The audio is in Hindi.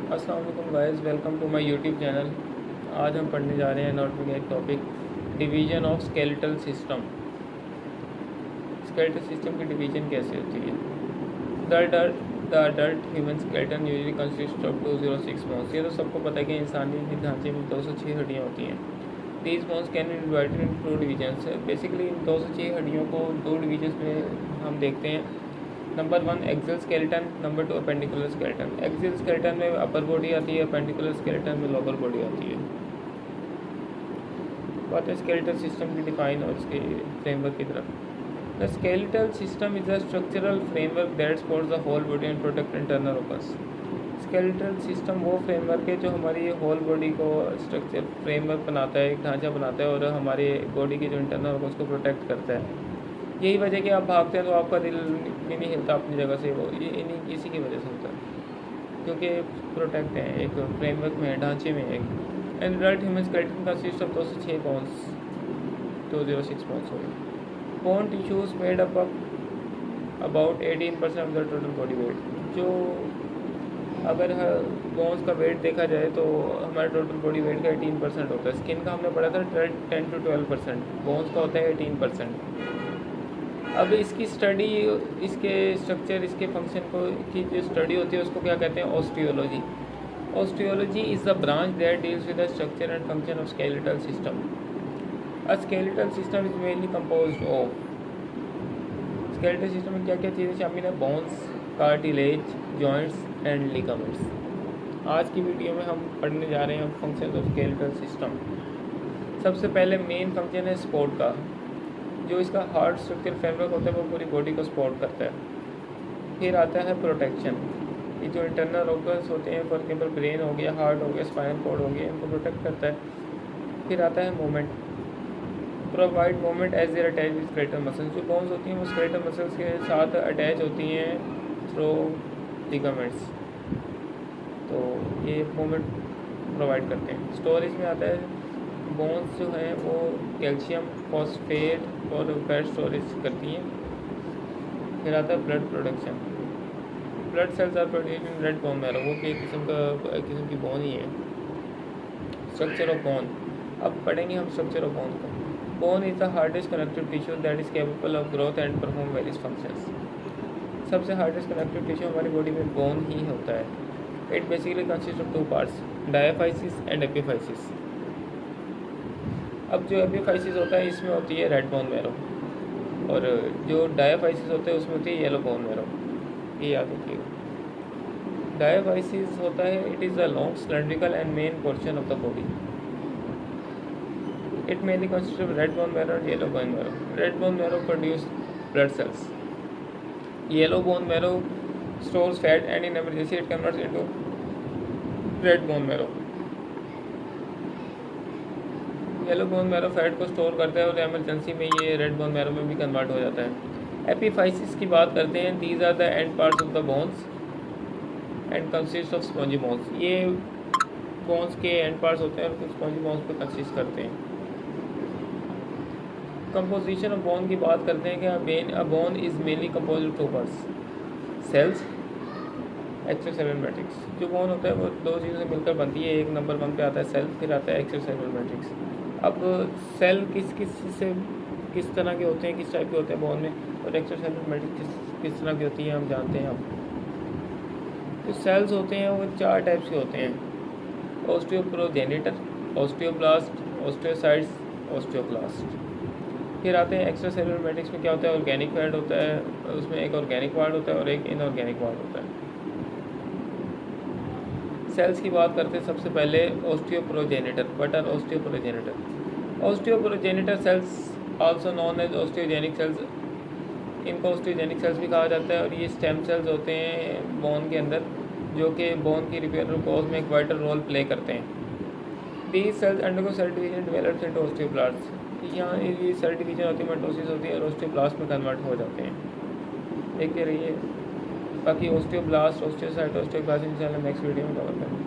अस्सलाम वालेकुम guys, welcome to my YouTube channel. आज हम पढ़ने जा रहे हैं नोट में एक topic, division of skeletal system. Skeletal system की डिवीजन कैसे होती है? The adult human skeleton usually consist of 206 bones. ये तो सबको पता है कि इंसानी ढांचे में 206 हड्डियाँ होती हैं। These bones can be divided in 2 divisions. Basically इन 206 हड्डियों को 2 डिवीजन्स में हम देखते हैं। Number 1 axial skeleton, number 2 appendicular skeleton. Axial skeleton में अपर बॉडी आती है, अपेंडिकुलर स्केलेटन में लोअर बॉडी आती है। बात है स्केलेटल सिस्टम की डिफाइन और इसके फ्रेमवर्क की तरफ। The skeletal system is a structural framework that supports the whole body and protect internal organs. Skeletal system वो फ्रेमवर्क है जो हमारी होल बॉडी को स्ट्रक्चर फ्रेमवर्क बनाता है, एक ढांचा बनाता है और हमारे बॉडी के जो इंटरनल ऑर्गन्स को प्रोटेक्ट करता है। यही वजह कि आप भागते हैं तो आपका दिल नहीं हिलता अपनी जगह से, वो ये इन्हीं इसी की वजह से होता है, क्योंकि प्रोटेक्ट है, एक फ्रेमवर्क में, ढांचे में। एक adult human skeleton consist of 206 bones, 206 bones हो गए। Bone tissues made up about 18% of the total body weight. जो अगर बोन्स का वेट देखा जाए तो हमारे टोटल बॉडी वेट का 18% होता है। स्किन का हमने पढ़ा था 10 to 12%, बोन्स का होता है 18%। अब इसकी स्टडी, इसके स्ट्रक्चर, इसके फंक्शन को की जो स्टडी होती है उसको क्या कहते हैं? Osteology. Osteology is the branch that deals with the structure and function of skeletal system. A skeletal system is mainly composed of, skeletal system में क्या क्या चीज़ें शामिल है? Bones, cartilage, joints and ligaments. आज की वीडियो में हम पढ़ने जा रहे हैं फंक्शन ऑफ स्केलेटल सिस्टम। सबसे पहले मेन फंक्शन है सपोर्ट का। जो इसका हार्ड स्ट्रक्चर फ्रेमवर्क होता है वो पूरी बॉडी को सपोर्ट करता है। फिर आता है प्रोटेक्शन। ये जो इंटरनल ऑर्गन्स होते हैं, फॉर एग्जाम्पल ब्रेन हो गया, हार्ट हो गया, स्पाइनल कॉर्ड हो गया, इनको प्रोटेक्ट करता है। फिर आता है movement, provide movement as there attach with skeletal muscles. जो बोन्स होती हैं वो स्केलेटल मसल्स के साथ अटैच होती हैं थ्रू लिगामेंट्स, तो ये मूवमेंट प्रोवाइड करते हैं। स्टोरेज में आता है, बोन्स जो हैं वो कैल्शियम, फॉस्फेट और फैट स्टोरेज करती हैं। फिर आता है blood production. Blood cells are produced in red bone marrow, वो भी एक किस्म की बोन ही है। स्ट्रक्चर ऑफ बोन, अब पढ़ेंगे हम स्ट्रक्चर ऑफ बोन को। Bone is the hardest connective tissue that is capable of growth and perform various functions. सबसे हार्डेस्ट कनेक्टिव टिश्यू हमारी बॉडी में बोन ही होता है। It basically consist of 2 parts, diaphysis and epiphysis. अब जो एपिफाइसिस होता है इसमें होती है रेड बोन मैरो, और जो डायाफाइसिस होता है उसमें होती है येलो बोन मैरो। ये याद रखिएगा। डायाफाइसिस होता है, it is the long cylindrical and main portion of the body. It mainly consist of red bone marrow और yellow bone marrow. Red bone marrow produce blood cells, yellow bone marrow stores fat and in emergency it converts into red bone marrow. Yellow bone marrow fat को स्टोर करता है और एमरजेंसी में ये रेड बोन मैरो में भी कन्वर्ट हो जाता है। एपिफाइसिस की बात करते हैं, these are the end parts of the bones and consist of spongy bones. ये बोन्स के एंड पार्ट्स होते हैं और कुछ स्पॉन्जी बोन्स पे कंसिस्ट करते हैं। कंपोजिशन ऑफ बोन की बात करते हैं कि a bone is mainly compose of 2 parts, cells, extracellular matrix. जो बोन होता है वो 2 चीज़ों से मिलकर बनती है। एक नंबर 1 पे आता है सेल, फिर आता है एक्स्ट्रासेलुलर मैट्रिक्स। अब सेल किस तरह के होते हैं, किस टाइप के होते हैं बोन में, और एक्स्ट्रासेलुलर मैट्रिक्स किस तरह की होती है हम जानते हैं। अब जो सेल्स होते हैं वो 4 टाइप्स के होते हैं, ऑस्टियोप्रोजेनिटर, ऑस्टियोब्लास्ट, ऑस्टियोसाइट्स, ऑस्टियोक्लास्ट। फिर आते हैं एक्स्ट्रासेलुलर मैट्रिक्स में क्या होता है? ऑर्गेनिक पार्ट होता है, उसमें एक ऑर्गेनिक पार्ट होता है और एक इनऑर्गेनिक पार्ट होता है। सेल्स की बात करते हैं सबसे पहले osteoprogenitor. What are osteoprogenitor? Osteoprogenitor cells also known as osteogenic cells, इनको ऑस्टियोजेनिक सेल्स भी कहा जाता है। और ये स्टेम सेल्स होते हैं बोन के अंदर, जो कि बोन की रिपेयर और ग्रोथ में एक वाइटल रोल प्ले करते हैं। These cells undergo cell division develops into osteoblast. यहाँ ये सेल डिवीजन होती है, माइटोसिस होती है और ऑस्टियोब्लास्ट में कन्वर्ट हो जाते हैं। देखते रहिए। बाकी ऑस्टियोब्लास्ट, ऑस्टियोसाइट, ऑस्टियोक्लास्ट इंशाल्लाह नेक्स्ट वीडियो में कवर करेंगे।